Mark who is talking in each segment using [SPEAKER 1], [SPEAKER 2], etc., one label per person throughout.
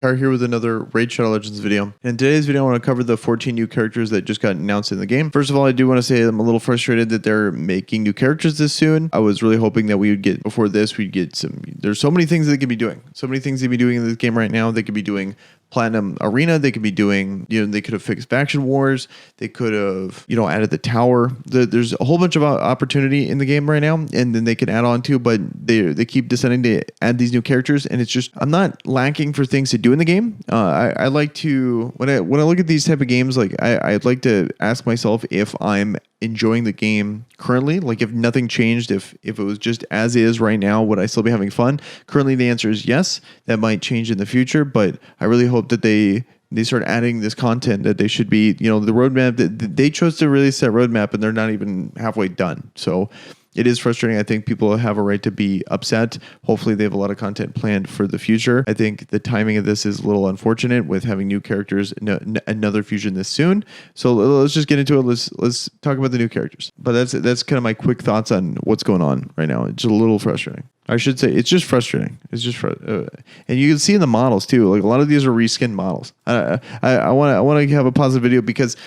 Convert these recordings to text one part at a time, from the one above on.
[SPEAKER 1] Kire here with another Raid Shadow Legends video. In today's video, I want to cover the 14 new characters that just got announced in the game. First of all, I do want to say I'm a little frustrated that they're making new characters this soon. I was really hoping that we would get, before this, we'd get some, there's so many things they could be doing. So many things they could be doing in this game right now. They could be doing Platinum Arena, they could be doing, they could have fixed faction wars, they could have, added the tower. There's a whole bunch of opportunity in the game right now, and then they can add on to, but they keep deciding to add these new characters, and it's just, I'm not lacking for things to do in the game. I like to, when I look at these type of games, like I'd like to ask myself if I'm enjoying the game currently, like if nothing changed, if it was just as is right now, would I still be having fun? Currently the answer is yes. That might change in the future, but I really hope that they start adding this content that they should be, the roadmap that they chose to release that roadmap and they're not even halfway done. So it is frustrating. I think people have a right to be upset. Hopefully they have a lot of content planned for the future. I think the timing of this is a little unfortunate with having new characters, another fusion this soon. So let's just get into it. Let's talk about the new characters. But that's kind of my quick thoughts on what's going on right now. It's a little frustrating. I should say it's just frustrating. It's just and you can see in the models too. Like a lot of these are reskinned models. I want to have a positive video because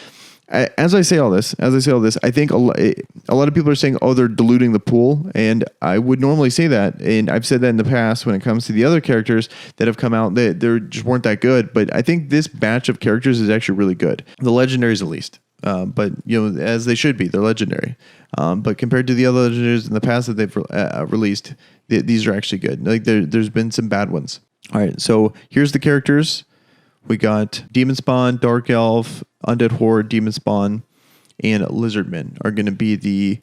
[SPEAKER 1] as I say all this, I think a lot of people are saying, oh, they're diluting the pool. And I would normally say that. And I've said that in the past when it comes to the other characters that have come out, they just weren't that good. But I think this batch of characters is actually really good. The legendaries at least. But, as they should be, they're legendary. But compared to the other legendaries in the past that they've released, these are actually good. Like there's been some bad ones. All right, so here's the characters. We got Demon Spawn, Dark Elf, Undead Horde, Demon Spawn, and Lizardmen are going to be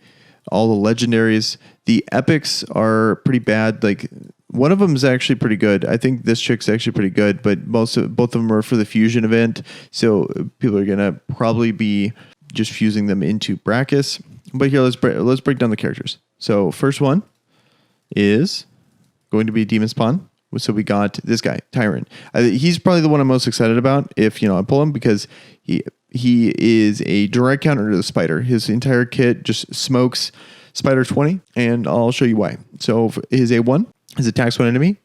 [SPEAKER 1] all the legendaries. The epics are pretty bad. Like one of them is actually pretty good. I think this chick's actually pretty good, but both of them are for the fusion event. So people are going to probably be just fusing them into Brachus. But here, let's break down the characters. So first one is going to be Demon Spawn. So we got this guy, Tyrant. He's probably the one I'm most excited about if, I pull him because he is a direct counter to the Spider. His entire kit just smokes Spider 20, and I'll show you why. So his A1, his attacks one enemy,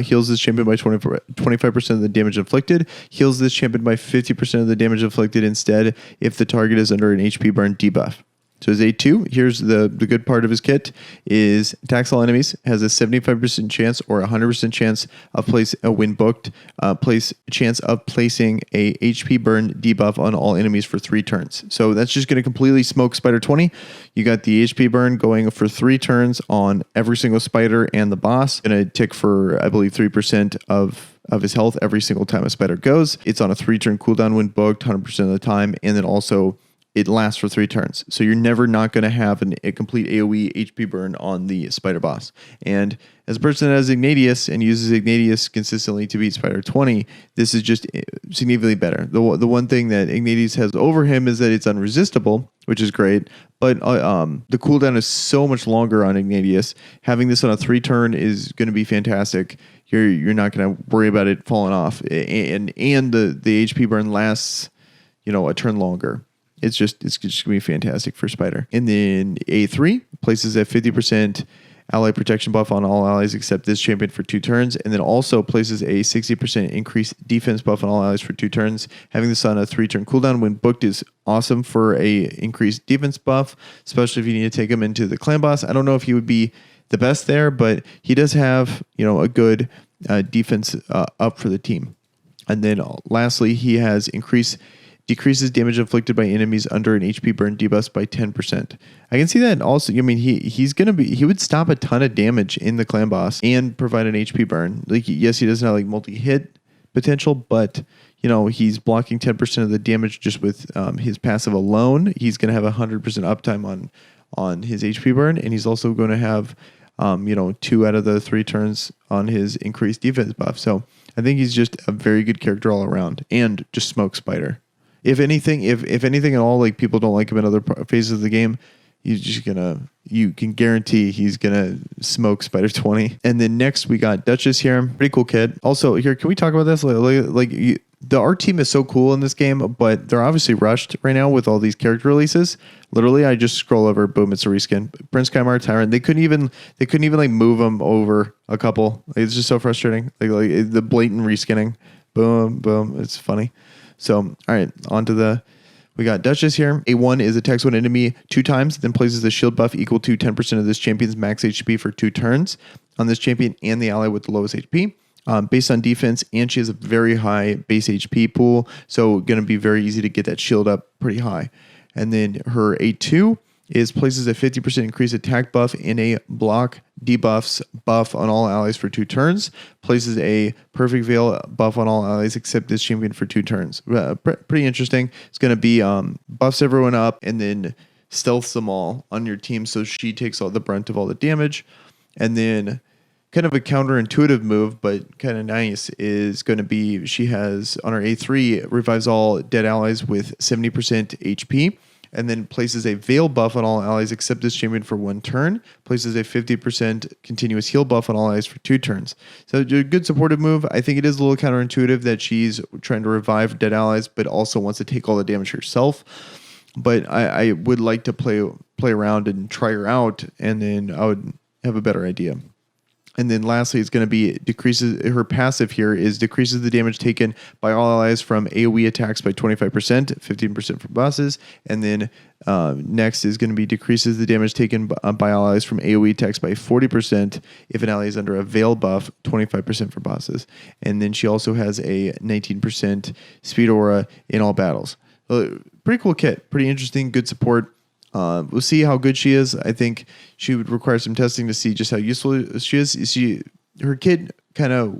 [SPEAKER 1] heals this champion by 25% of the damage inflicted, heals this champion by 50% of the damage inflicted instead if the target is under an HP burn debuff. So his A2, here's the good part of his kit, is attacks all enemies, has a 75% chance or 100% chance of chance of placing a HP burn debuff on all enemies for 3 turns. So that's just going to completely smoke Spider 20. You got the HP burn going for 3 turns on every single spider and the boss. Going to tick for, I believe, 3% of his health every single time a spider goes. It's on a 3-turn cooldown when booked 100% of the time, and then also it lasts for 3 turns. So you're never not going to have a complete AoE HP burn on the spider boss. And as a person that has Ignatius and uses Ignatius consistently to beat Spider 20, this is just significantly better. The one thing that Ignatius has over him is that it's unresistible, which is great. But the cooldown is so much longer on Ignatius. Having this on a 3-turn is going to be fantastic. You're not going to worry about it falling off. And the HP burn lasts, a turn longer. It's just going to be fantastic for Spider. And then A3 places a 50% ally protection buff on all allies except this champion for 2 turns. And then also places a 60% increased defense buff on all allies for 2 turns. Having this on a 3-turn cooldown when booked is awesome for a increased defense buff, especially if you need to take him into the clan boss. I don't know if he would be the best there, but he does have, a good defense up for the team. And then lastly, he has decreases damage inflicted by enemies under an HP burn debuff by 10%. I can see that also. He would stop a ton of damage in the clan boss and provide an HP burn. Like, yes, he doesn't have multi-hit potential, but he's blocking 10% of the damage just with his passive alone. He's going to have 100% uptime on his HP burn, and he's also going to have 2 out of the 3 turns on his increased defense buff. So I think he's just a very good character all around, and just smoke Spider. If anything at all, people don't like him in other phases of the game, you can guarantee he's gonna smoke Spider 20. And then next we got Duchess here, pretty cool kid. Also here, can we talk about this? The art team is so cool in this game, but they're obviously rushed right now with all these character releases. Literally, I just scroll over, boom, it's a reskin. Prince Kymar, Tyrant. They couldn't even move them over a couple. It's just so frustrating. Like the blatant reskinning. Boom, boom. It's funny. So, all right, we got Duchess here. A1 is attacks one enemy 2 times, then places a shield buff equal to 10% of this champion's max HP for 2 turns on this champion and the ally with the lowest HP. Based on defense, and she has a very high base HP pool, so going to be very easy to get that shield up pretty high. And then her A2 is places a 50% increased attack buff and a block debuffs buff on all allies for 2 turns. Places a perfect veil buff on all allies except this champion for 2 turns. Pretty interesting. It's going to be buffs everyone up and then stealths them all on your team, so she takes all the brunt of all the damage. And then kind of a counterintuitive move, but kind of nice, is going to be she has on her A3 revives all dead allies with 70% HP. And then places a veil buff on all allies except this champion for 1 turn. Places a 50% continuous heal buff on all allies for 2 turns. So a good supportive move. I think it is a little counterintuitive that she's trying to revive dead allies, but also wants to take all the damage herself. But I would like to play around and try her out, and then I would have a better idea. And then lastly, it's going to be her passive here is decreases the damage taken by all allies from AoE attacks by 25%, 15% for bosses. And then next is going to be decreases the damage taken by allies from AoE attacks by 40% if an ally is under a veil buff, 25% for bosses. And then she also has a 19% speed aura in all battles. Pretty cool kit, pretty interesting, good support. We'll see how good she is. I think she would require some testing to see just how useful she is. Her kid kind of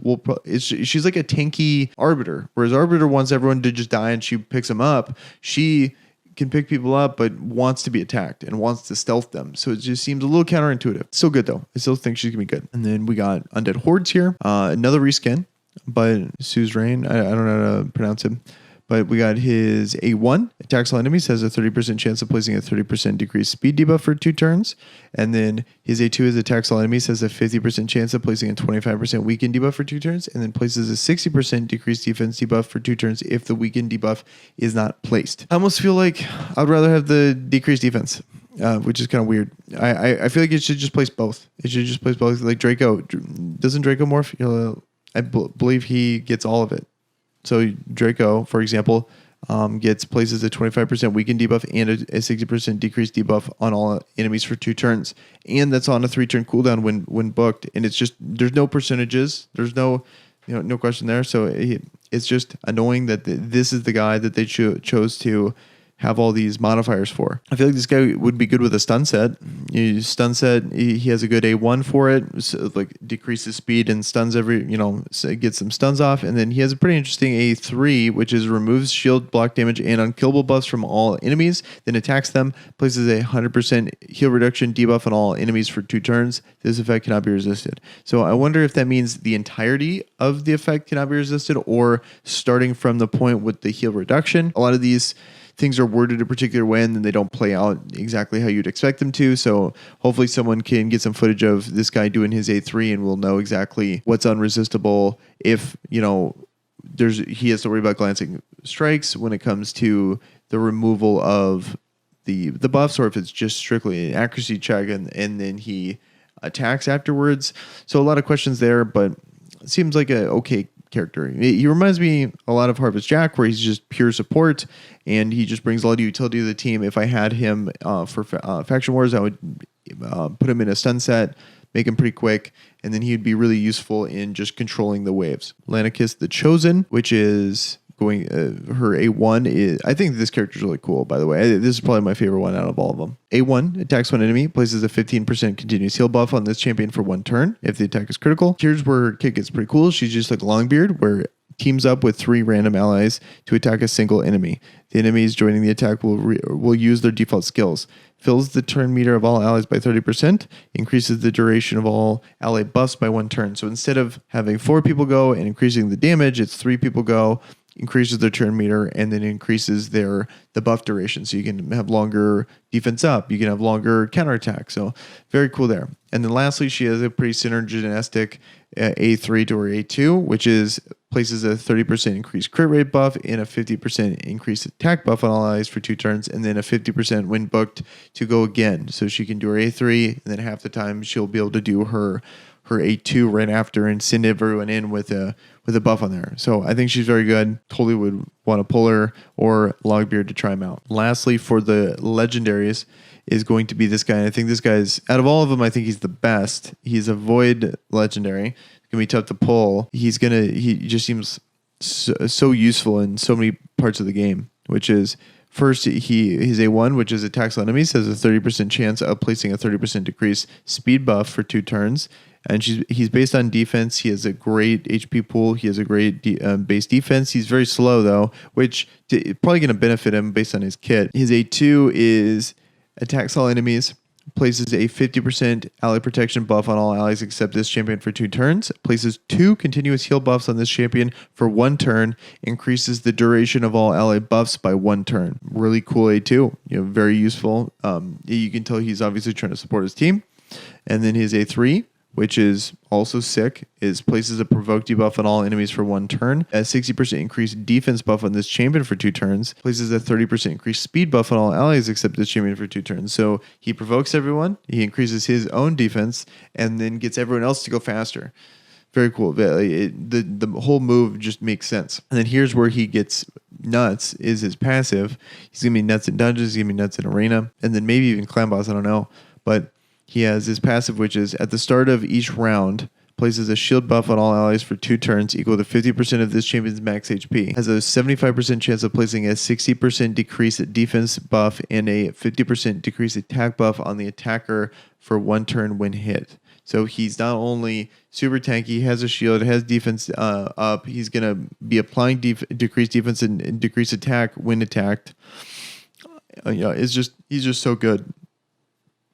[SPEAKER 1] she's like a tanky Arbiter, whereas Arbiter wants everyone to just die and she picks them up. She can pick people up, but wants to be attacked and wants to stealth them. So it just seems a little counterintuitive. Still good though. I still think she's gonna be good. And then we got Undead Hordes here. Another reskin, but Suzerain. I don't know how to pronounce him. But we got his A1, attacks all enemies, has a 30% chance of placing a 30% decreased speed debuff for 2 turns. And then his A2 is attacks all enemies, has a 50% chance of placing a 25% weaken debuff for 2 turns. And then places a 60% decreased defense debuff for 2 turns if the weaken debuff is not placed. I almost feel like I'd rather have the decreased defense, which is kind of weird. I feel like it should just place both. It should just place both. Like Draco. Doesn't Draco morph? I believe he gets all of it. So Draco, for example, places a 25% weaken debuff and a 60% decreased debuff on all enemies for 2 turns. And that's on a 3-turn cooldown when booked. And it's just, there's no percentages. There's no question there. So it's just annoying that this is the guy that they chose to have all these modifiers for. I feel like this guy would be good with a stun set. Stun set, he has a good A1 for it, so like decreases speed and stuns so gets some stuns off. And then he has a pretty interesting A3, which is removes shield, block damage, and unkillable buffs from all enemies, then attacks them, places a 100% heal reduction debuff on all enemies for 2 turns. This effect cannot be resisted. So I wonder if that means the entirety of the effect cannot be resisted or starting from the point with the heal reduction. A lot of these things are worded a particular way and then they don't play out exactly how you'd expect them to. So hopefully someone can get some footage of this guy doing his A3 and we'll know exactly what's unresistible if, he has to worry about glancing strikes when it comes to the removal of the buffs, or if it's just strictly an accuracy check and then he attacks afterwards. So a lot of questions there, but it seems like a okay character. He reminds me a lot of Harvest Jack, where he's just pure support and he just brings a lot of utility to the team. If I had him for Faction Wars, I would put him in a stun set, make him pretty quick, and then he'd be really useful in just controlling the waves. Lanicus the Chosen, which is going her A1 is, I think this character is really cool, by the way. This is probably my favorite one out of all of them. A1 attacks one enemy, places a 15% continuous heal buff on this champion for 1 turn if the attack is critical. Here's where her kit gets pretty cool. She's just like Longbeard, where teams up with 3 random allies to attack a single enemy. The enemies joining the attack will use their default skills. Fills the turn meter of all allies by 30%, increases the duration of all ally buffs by 1 turn. So instead of having 4 people go and increasing the damage, it's 3 people go, increases their turn meter, and then increases the buff duration. So you can have longer defense up, you can have longer counterattack. So very cool there. And then lastly, she has a pretty synergistic A3 to her A2, which is places a 30% increased crit rate buff and a 50% increased attack buff on all allies for 2 turns, and then a 50% when booked to go again. So she can do her A3, and then half the time she'll be able to do her A2 right after and send everyone in with a with a buff on there. So I think she's very good. Totally would want to pull her or Logbeard to try him out. Lastly, for the legendaries is going to be this guy. And I think this guy's, out of all of them, I think he's the best. He's a Void legendary. It's going to be tough to pull. He just seems so useful in so many parts of the game, which is first, he's A1, which is attacks on enemies, has a 30% chance of placing a 30% decrease speed buff for 2 turns. And he's based on defense. He has a great HP pool. He has a great base defense. He's very slow, though, which probably going to benefit him based on his kit. His A2 is attacks all enemies, places a 50% ally protection buff on all allies except this champion for 2 turns, places 2 continuous heal buffs on this champion for 1 turn, increases the duration of all ally buffs by 1 turn. Really cool A2, very useful. You can tell he's obviously trying to support his team. And then his A3, which is also sick, is places a provoke debuff on all enemies for 1 turn, a 60% increased defense buff on this champion for 2 turns, places a 30% increased speed buff on all allies except this champion for 2 turns. So he provokes everyone, he increases his own defense, and then gets everyone else to go faster. Very cool. The whole move just makes sense. And then here's where he gets nuts, is his passive. He's going to be nuts in dungeons, he's going to be nuts in arena, and then maybe even clan boss, I don't know. But he has his passive, which is at the start of each round, places a shield buff on all allies for 2 turns equal to 50% of this champion's max HP. Has a 75% chance of placing a 60% decreased defense buff and a 50% decreased attack buff on the attacker for 1 turn when hit. So he's not only super tanky, has a shield, has defense up. He's going to be applying decreased defense and decreased attack when attacked. He's just so good.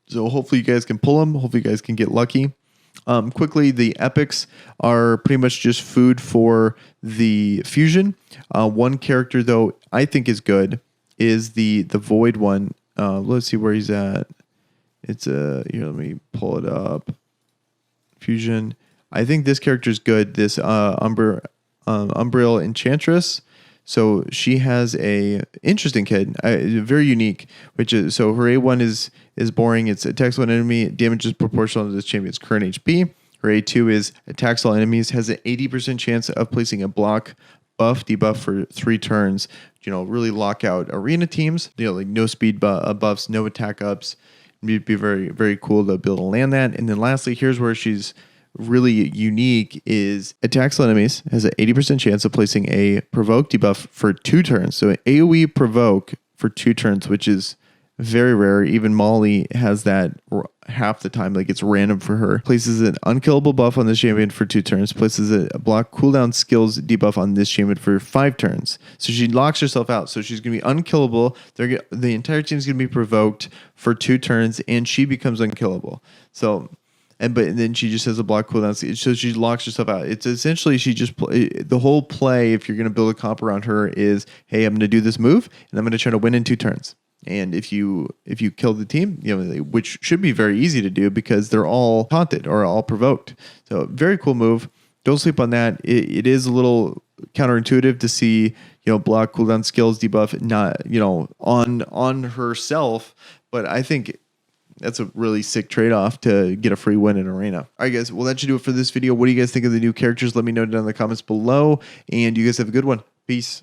[SPEAKER 1] So hopefully you guys can pull him. Hopefully you guys can get lucky. Quickly, the epics are pretty much just food for the fusion. One character, though, I think is good is the Void one. Let's see where he's at. It's here. Let me pull it up. Fusion. I think this character is good. This Umbral Enchantress. So she has a interesting kit, very unique, which is, so her A1 is boring. It's attacks one enemy, damages proportional to this champion's current HP. Her A2 is attacks all enemies, has an 80% chance of placing a block buff debuff for 3 turns. Really lock out arena teams. Like no speed buffs, no attack ups. It'd be very, very cool to be able to land that. And then lastly, here's where she's really unique, is attacks all enemies, has an 80% chance of placing a provoke debuff for 2 turns. So an AoE provoke for 2 turns, which is very rare. Even Molly has that half the time, like it's random for her. Places an unkillable buff on this champion for 2 turns, places a block cooldown skills debuff on this champion for 5 turns. So she locks herself out. So she's going to be unkillable. The entire team is going to be provoked for 2 turns, and she becomes unkillable. So but then she just has a block cooldown, so she locks herself out. It's essentially the whole play, if you're going to build a comp around her, is, hey, I'm going to do this move and I'm going to try to win in 2 turns. And if you kill the team, which should be very easy to do because they're all taunted or all provoked. So very cool move. Don't sleep on that. It is a little counterintuitive to see block cooldown skills debuff not on herself, but I think that's a really sick trade-off to get a free win in arena. All right, guys. Well, that should do it for this video. What do you guys think of the new characters? Let me know down in the comments below. And you guys have a good one. Peace.